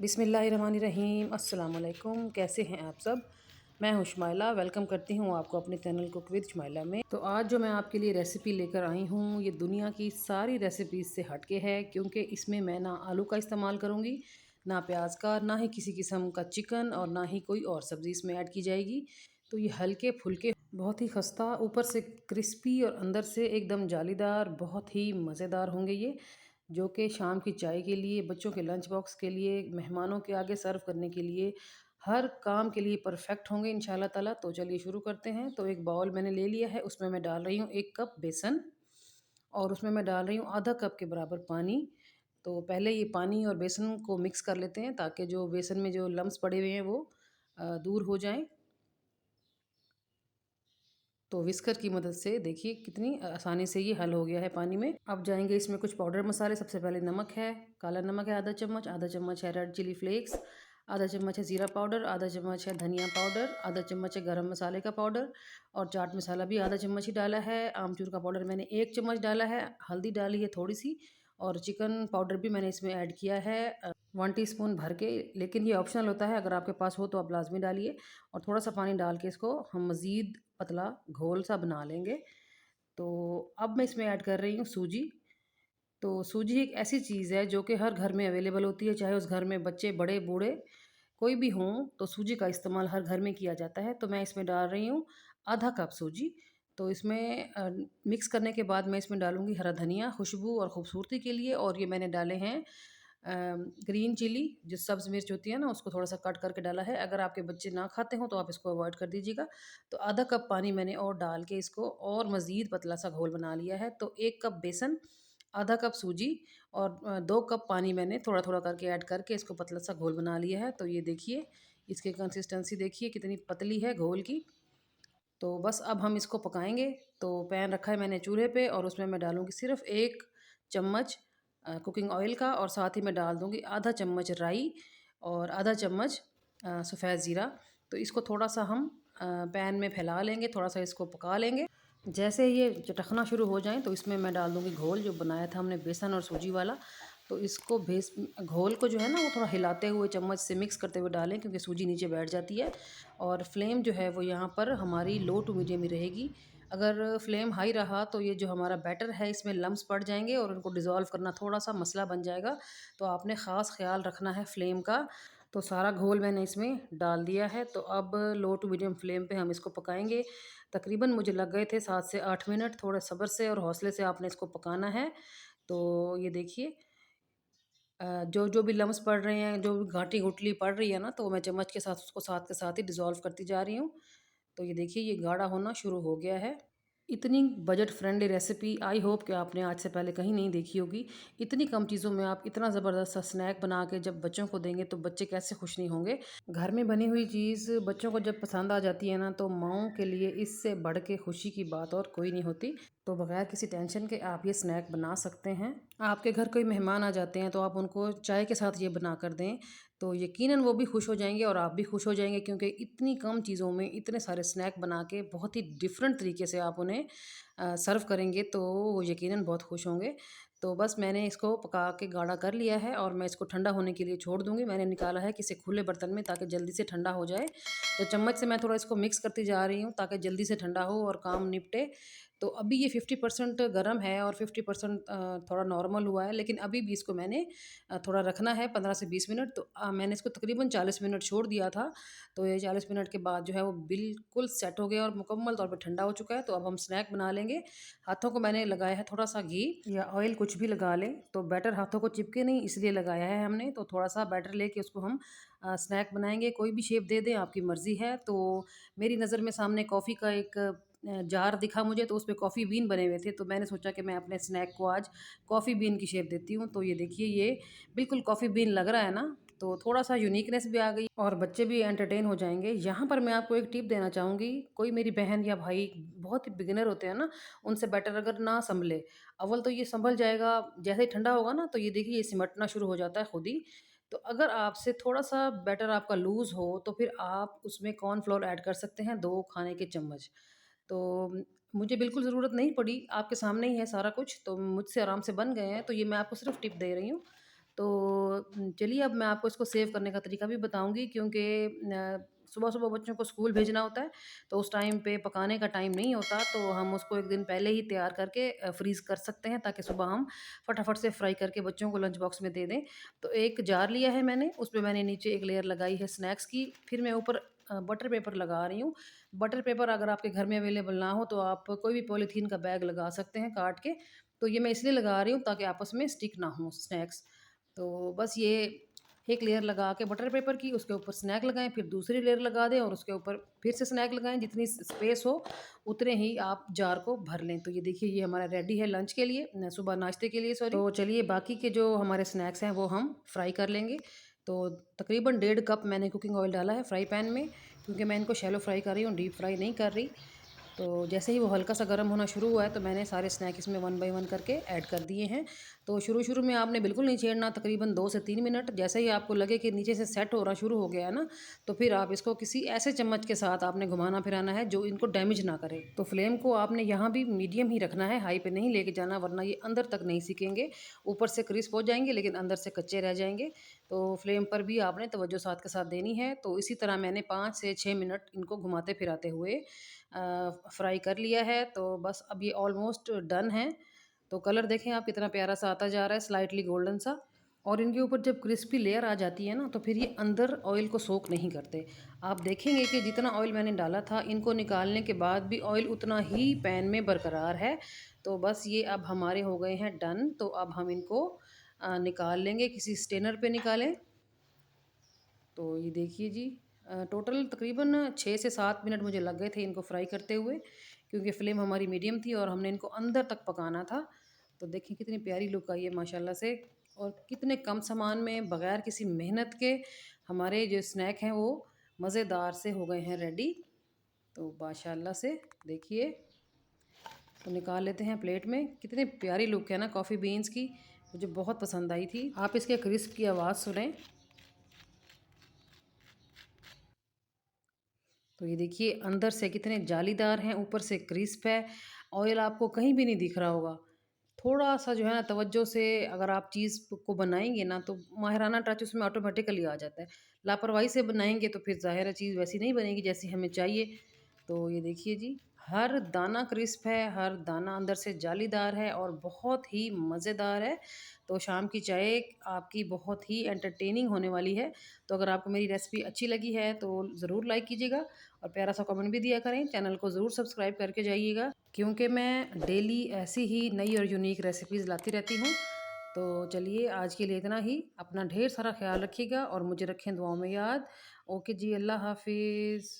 बिस्मिल्लाहिर्रहमानिर्रहीम। अस्सलाम वालेकुम। कैसे हैं आप सब? मैं हूं शुमाइला। वेलकम करती हूं आपको अपने चैनल कुक विद शुमाइला में। तो आज जो मैं आपके लिए रेसिपी लेकर आई हूं ये दुनिया की सारी रेसिपीज़ से हटके है, क्योंकि इसमें मैं ना आलू का इस्तेमाल करूंगी, ना प्याज का, ना ही किसी किस्म का चिकन और ना ही कोई और सब्ज़ी इसमें ऐड की जाएगी। तो ये हल्के फुल्के, बहुत ही खस्ता, ऊपर से क्रिस्पी और अंदर से एकदम जालीदार, बहुत ही मज़ेदार होंगे ये, जो कि शाम की चाय के लिए, बच्चों के लंच बॉक्स के लिए, मेहमानों के आगे सर्व करने के लिए, हर काम के लिए परफेक्ट होंगे इंशाल्लाह ताला। तो चलिए शुरू करते हैं। तो एक बाउल मैंने ले लिया है, उसमें मैं डाल रही हूँ 1 कप बेसन और उसमें मैं डाल रही हूँ आधा कप के बराबर पानी। तो पहले ये पानी और बेसन को मिक्स कर लेते हैं ताकि जो बेसन में जो लम्स पड़े हुए हैं वो दूर हो जाएं। तो विस्कर की मदद से देखिए कितनी आसानी से ये हल हो गया है पानी में। अब जाएंगे इसमें कुछ पाउडर मसाले। सबसे पहले नमक है, काला नमक है आधा चम्मच है रेड चिली फ्लेक्स, आधा चम्मच है ज़ीरा पाउडर, आधा चम्मच है धनिया पाउडर, आधा चम्मच है गरम मसाले का पाउडर और चाट मसाला भी आधा चम्मच ही डाला है। आमचूर का पाउडर मैंने 1 चम्मच डाला है, हल्दी डाली है थोड़ी सी और चिकन पाउडर भी मैंने इसमें ऐड किया है 1 टीस्पून भर के, लेकिन ये ऑप्शनल होता है, अगर आपके पास हो तो आप लाजमी डालिए। और थोड़ा सा पानी डाल के इसको हम मज़ीद पतला घोल सा बना लेंगे। तो अब मैं इसमें ऐड कर रही हूँ सूजी। तो सूजी एक ऐसी चीज़ है जो कि हर घर में अवेलेबल होती है, चाहे उस घर में बच्चे बड़े बूढ़े कोई भी हों, तो सूजी का इस्तेमाल हर घर में किया जाता है। तो मैं इसमें डाल रही हूँ आधा कप सूजी। तो इसमें मिक्स करने के बाद मैं इसमें डालूँगी हरा धनिया खुशबू और ख़ूबसूरती के लिए, और ये मैंने डाले हैं ग्रीन चिली, जो सब्ज़ मिर्च होती है ना, उसको थोड़ा सा कट करके डाला है। अगर आपके बच्चे ना खाते हों तो आप इसको अवॉइड कर दीजिएगा। तो आधा कप पानी मैंने और डाल के इसको और मज़ीद पतला सा घोल बना लिया है। तो 1 कप बेसन, आधा कप सूजी और 2 कप पानी मैंने थोड़ा थोड़ा करके ऐड करके इसको पतला सा घोल बना लिया है। तो ये देखिए इसकी कंसिस्टेंसी देखिए कितनी पतली है घोल की। तो बस अब हम इसको पकाएंगे। तो पैन रखा है मैंने चूल्हे पे और उसमें मैं डालूँगी सिर्फ 1 चम्मच कुकिंग ऑयल का, और साथ ही मैं डाल दूँगी आधा चम्मच राई और आधा चम्मच सफ़ेद ज़ीरा। तो इसको थोड़ा सा हम पैन में फैला लेंगे, थोड़ा सा इसको पका लेंगे। जैसे ये चटकना शुरू हो जाए तो इसमें मैं डाल दूँगी घोल जो बनाया था हमने बेसन और सूजी वाला। तो इसको घोल को जो है ना वो थोड़ा हिलाते हुए चम्मच से मिक्स करते हुए डालें, क्योंकि सूजी नीचे बैठ जाती है। और फ्लेम जो है वो यहाँ पर हमारी लो टू मीडियम ही रहेगी। अगर फ्लेम हाई रहा तो ये जो हमारा बैटर है इसमें लम्स पड़ जाएंगे और उनको डिज़ोल्व करना थोड़ा सा मसला बन जाएगा। तो आपने ख़ास ख्याल रखना है फ्लेम का। तो सारा घोल मैंने इसमें डाल दिया है। तो अब लो टू मीडियम फ्लेम पे हम इसको पकाएंगे। तकरीबन मुझे लग गए थे 7 से 8 मिनट। थोड़े सब्र से और हौसले से आपने इसको पकाना है। तो ये देखिए जो जो भी लम्स पड़ रहे हैं, जो भी घाटी गुठली पड़ रही है ना, तो मैं चम्मच के साथ उसको साथ के साथ ही डिज़ोल्व करती जा रही हूँ। तो ये देखिए ये गाढ़ा होना शुरू हो गया है। इतनी budget friendly recipe I hope कि आपने आज से पहले कहीं नहीं देखी होगी। इतनी कम चीज़ों में आप इतना ज़बरदस्त सा स्नैक बना के जब बच्चों को देंगे तो बच्चे कैसे खुश नहीं होंगे। घर में बनी हुई चीज़ बच्चों को जब पसंद आ जाती है ना, तो माँओं के लिए इससे बढ़ के खुशी की बात और कोई नहीं होती। तो बगैर किसी टेंशन के आप ये स्नैक बना सकते हैं। आपके घर कोई मेहमान आ जाते हैं तो आप उनको चाय के साथ ये बना कर दें, तो यकीनन वो भी खुश हो जाएंगे और आप भी खुश हो जाएंगे, क्योंकि इतनी कम चीज़ों में इतने सारे स्नैक बना के बहुत ही डिफरेंट तरीके से आप उन्हें सर्व करेंगे तो वो यकीनन बहुत खुश होंगे। तो बस मैंने इसको पका के गाढ़ा कर लिया है और मैं इसको ठंडा होने के लिए छोड़ दूँगी। मैंने निकाला है किसी खुले बर्तन में ताकि जल्दी से ठंडा हो जाए। तो चम्मच से मैं थोड़ा इसको मिक्स करती जा रही हूँ ताकि जल्दी से ठंडा हो और काम निपटे। तो अभी ये 50% गर्म है और 50% थोड़ा नॉर्मल हुआ है, लेकिन अभी भी इसको मैंने थोड़ा रखना है 15 से 20 मिनट। तो मैंने इसको तकरीबन 40 मिनट छोड़ दिया था। तो ये 40 मिनट के बाद जो है वो बिल्कुल सेट हो गया और मुकम्मल तौर पे ठंडा हो चुका है। तो अब हम स्नैक बना लेंगे। हाथों को मैंने लगाया है थोड़ा सा घी या ऑयल, कुछ भी लगा लें। तो बैटर हाथों को चिपके नहीं इसलिए लगाया है हमने। तो थोड़ा सा बैटर लेके उसको हम स्नैक बनाएंगे। कोई भी शेप दे दें, आपकी मर्ज़ी है। तो मेरी नज़र में सामने कॉफ़ी का एक जार दिखा मुझे, तो उस पे कॉफ़ी बीन बने हुए थे। तो मैंने सोचा कि मैं अपने स्नैक को आज कॉफ़ी बीन की शेप देती हूँ। तो ये देखिए ये बिल्कुल कॉफ़ी बीन लग रहा है ना, तो थोड़ा सा यूनिकनेस भी आ गई और बच्चे भी एंटरटेन हो जाएंगे। यहाँ पर मैं आपको एक टिप देना चाहूँगी। कोई मेरी बहन या भाई बहुत ही बिगिनर होते हैं ना, उनसे बैटर अगर ना संभले, अव्वल तो ये संभल जाएगा, जैसे ही ठंडा होगा ना तो ये देखिए ये सिमटना शुरू हो जाता है खुद ही। तो अगर आपसे थोड़ा सा बैटर आपका लूज़ हो तो फिर आप उसमें कॉर्नफ्लोर ऐड कर सकते हैं 2 खाने के चम्मच। तो मुझे बिल्कुल ज़रूरत नहीं पड़ी, आपके सामने ही है सारा कुछ, तो मुझसे आराम से बन गए हैं। तो ये मैं आपको सिर्फ टिप दे रही हूँ। तो चलिए अब मैं आपको इसको सेव करने का तरीका भी बताऊँगी, क्योंकि सुबह-सुबह बच्चों को स्कूल भेजना होता है, तो उस टाइम पे पकाने का टाइम नहीं होता, तो हम उसको 1 दिन पहले ही तैयार करके फ्रीज़ कर सकते हैं, ताकि सुबह हम फटाफट से फ्राई करके बच्चों को लंच बॉक्स में दे दें। तो एक जार लिया है मैंने, उसमें मैंने नीचे एक लेयर लगाई है स्नैक्स की, फिर मैं ऊपर बटर पेपर लगा रही हूँ। बटर पेपर अगर आपके घर में अवेलेबल ना हो, तो आप कोई भी पॉलीथीन का बैग लगा सकते हैं काट के। तो ये मैं इसलिए लगा रही हूँ ताकि आपस में स्टिक ना हो स्नैक्स। तो बस ये एक लेयर लगा के बटर पेपर की, उसके ऊपर स्नैक लगाएँ, फिर दूसरी लेयर लगा दें और उसके ऊपर फिर से स्नैक लगाएँ, जितनी स्पेस हो उतने ही आप जार को भर लें। तो ये देखिए ये हमारा रेडी है लंच के लिए, न सुबह नाश्ते के लिए सॉरी। तो चलिए बाकी के जो हमारे स्नैक्स हैं वो हम फ्राई कर लेंगे। तो तकरीबन 1.5 कप मैंने कुकिंग ऑयल डाला है फ्राई पैन में, क्योंकि मैं इनको शैलो फ्राई कर रही हूँ, डीप फ्राई नहीं कर रही। तो जैसे ही वो हल्का सा गर्म होना शुरू हुआ है, तो मैंने सारे स्नैक इसमें 1 बाय 1 करके ऐड कर दिए हैं। तो शुरू-शुरू में आपने बिल्कुल नहीं छेड़ना, तकरीबन 2 से 3 मिनट, जैसे ही आपको लगे कि नीचे से सेट होना शुरू हो गया है ना, तो फिर आप इसको किसी ऐसे चम्मच के साथ आपने घुमाना-फिराना है जो इनको डैमेज ना करे। तो फ्लेम को आपने यहाँ भी मीडियम ही रखना है, हाई पे नहीं लेके जाना, वरना ये अंदर तक नहीं सिकेंगे। ऊपर से क्रिस्प हो जाएँगे लेकिन अंदर से कच्चे रह जाएँगे। तो फ्लेम पर भी आपने तवज्जो साथ के साथ देनी है। तो इसी तरह मैंने 5 से 6 मिनट इनको घुमाते-फिराते हुए फ्राई कर लिया है। तो बस अब ये ऑलमोस्ट डन है। तो कलर देखें आप कितना प्यारा सा आता जा रहा है, स्लाइटली गोल्डन सा। और इनके ऊपर जब क्रिस्पी लेयर आ जाती है ना, तो फिर ये अंदर ऑयल को सोक नहीं करते। आप देखेंगे कि जितना ऑयल मैंने डाला था, इनको निकालने के बाद भी ऑयल उतना ही पैन में बरकरार है। तो बस ये अब हमारे हो गए हैं डन। तो अब हम इनको निकाल लेंगे, किसी स्टेनर पे निकालें। तो ये देखिए जी, टोटल तकरीबन 6 से 7 मिनट मुझे लग गए थे इनको फ्राई करते हुए, क्योंकि फ्लेम हमारी मीडियम थी और हमने इनको अंदर तक पकाना था। तो देखिए कितनी प्यारी लुक आई है माशाल्लाह से, और कितने कम सामान में बग़ैर किसी मेहनत के हमारे जो स्नैक हैं वो मज़ेदार से हो गए हैं रेडी। तो माशाल्लाह से देखिए, तो निकाल लेते हैं प्लेट में। कितनी प्यारी लुक है ना कॉफ़ी बीन्स की, मुझे बहुत पसंद आई थी। आप इसके क्रिस्प की आवाज़ सुनें। तो ये देखिए अंदर से कितने जालीदार हैं, ऊपर से क्रिस्प है। ऑयल आपको कहीं भी नहीं दिख रहा होगा। थोड़ा-सा जो है ना तवज्जो से अगर आप चीज़ को बनाएँगे ना, तो माहिराना टच उसमें ऑटोमेटिकली आ जाता है। लापरवाही से बनाएँगे तो फिर ज़ाहिर है चीज़ वैसी नहीं बनेगी जैसी हमें चाहिए। तो ये देखिए जी, हर दाना क्रिस्प है, हर दाना अंदर से जालीदार है और बहुत ही मज़ेदार है। तो शाम की चाय आपकी बहुत ही एंटरटेनिंग होने वाली है। तो अगर आपको मेरी रेसिपी अच्छी लगी है तो ज़रूर लाइक कीजिएगा और प्यारा सा कमेंट भी दिया करें। चैनल को ज़रूर सब्सक्राइब करके जाइएगा, क्योंकि मैं डेली ऐसी ही नई और यूनिक रेसिपीज़ लाती रहती हूँ। तो चलिए आज के लिए इतना ही। अपना ढेर सारा ख़्याल रखिएगा और मुझे रखें दुआओं में याद। ओके जी, अल्लाह हाफ़िज़।